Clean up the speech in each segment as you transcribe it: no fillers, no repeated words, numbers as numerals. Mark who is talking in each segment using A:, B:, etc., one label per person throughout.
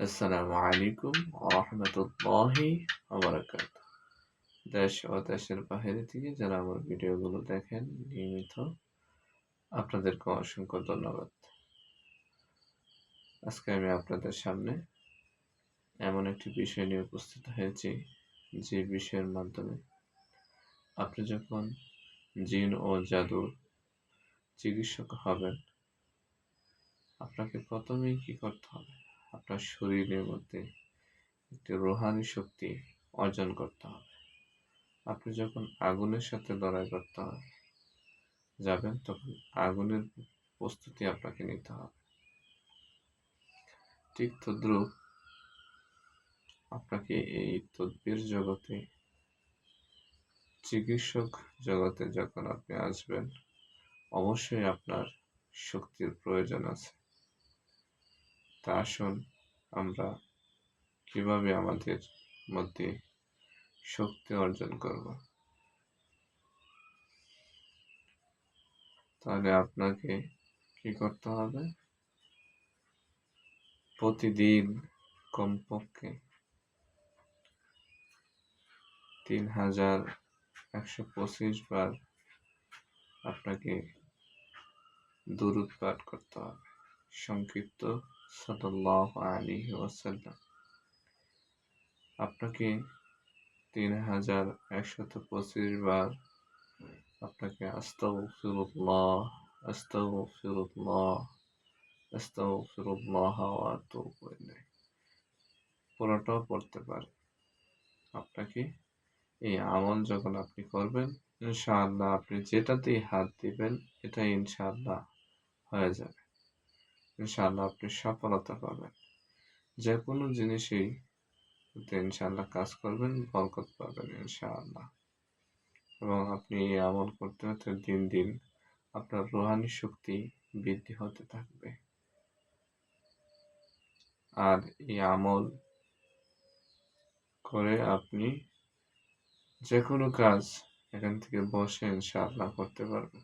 A: আসসালামু আলাইকুম ওয়া রাহমাতুল্লাহি ওয়া বারাকাতুহু। দেশ ও দেশের বাহিরে থেকে যারা আমার ভিডিওগুলো দেখেন নিয়মিত, আপনাদেরকে অসংখ্য ধন্যবাদ। আজকে আমি আপনাদের সামনে এমন একটি বিষয় নিয়ে উপস্থিত হয়েছি, যে বিষয়ের মাধ্যমে আপনি যখন জিন ও জাদুর চিকিৎসক হবেন, আপনাকে প্রথমেই কি করতে হবে? আপনার শরীরের মধ্যে একটি রুহানি শক্তি অর্জন করতে হবে। আপনি যখন আগুনের সাথে লড়াই করতে যাবেন, তখন আগুনের প্রস্তুতি আপনাকে নিতে হবে। ঠিক তদ্রূপ আপনাকে এই তদ্বির জগতে, চিকিৎসক জগতে যখন আপনি আসবেন, অবশ্যই আপনার শক্তির প্রয়োজন আছে। তা আসুন আমরা কিভাবে আমাদের মধ্যে শক্তি অর্জন করব। তাহলে আপনাকে কি করতে হবে? প্রতিদিন কমপক্ষে 3125 বার আপনাকে দুরূদ পাঠ করতে হবে, সংক্ষিপ্ত সাল্লাল্লাহু আলাইহি ওয়াসাল্লাম। আপনাকে 3125 বার আপনাকে আস্তাগফিরুল্লাহ, আস্তাগফিরুল্লাহ, আস্তাগফিরুল্লাহ ওয়া আতুবু ইলাইহি পুরোটাও পড়তে পারেন। আপনাকে এই আমল যখন আপনি করবেন, ইনশাআল্লাহ আপনি যেটাতেই হাত দিবেন, এটা ইনশাআল্লাহ হয়ে যাবে। ইনশাআল্লাহ আপনি সফলতা পাবেন। যে কোনো জিনিসেই ইনশাআল্লাহ কাজ করবেন, বরকত পাবেন ইনশাআল্লাহ। এবং আপনি এই আমল করতে করতে দিন দিন আপনার রুহানি শক্তি বৃদ্ধি হতে থাকবে। আর এই আমল করে আপনি যে কোনো কাজ এখান থেকে বসে ইনশাআল্লাহ করতে পারবেন।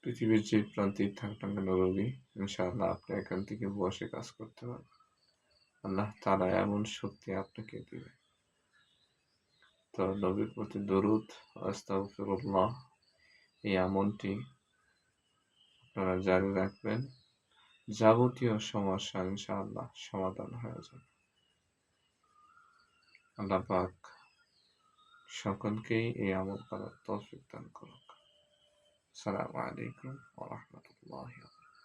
A: পৃথিবীর যে প্রান্তেই থাক না কেন রোগী, ইনশাআল্লাহ আপনি এখান থেকে বসে কাজ করতে পারবেন। আল্লাহ তাআলা এমন শক্তি আপনাকে দিবে। তো নবীর প্রতি দরুদ, আস্তাগফিরুল্লাহ, এই আমলটি আপনারা জারি রাখবেন। যাবতীয় সমস্যা ইনশাআল্লাহ সমাধান হয়ে যাবে। আল্লাহ পাক সকলকেই এই আমল করার তৌফিক দান করুক। আসসালামু আলাইকুম ওয়া রাহমাতুল্লাহি।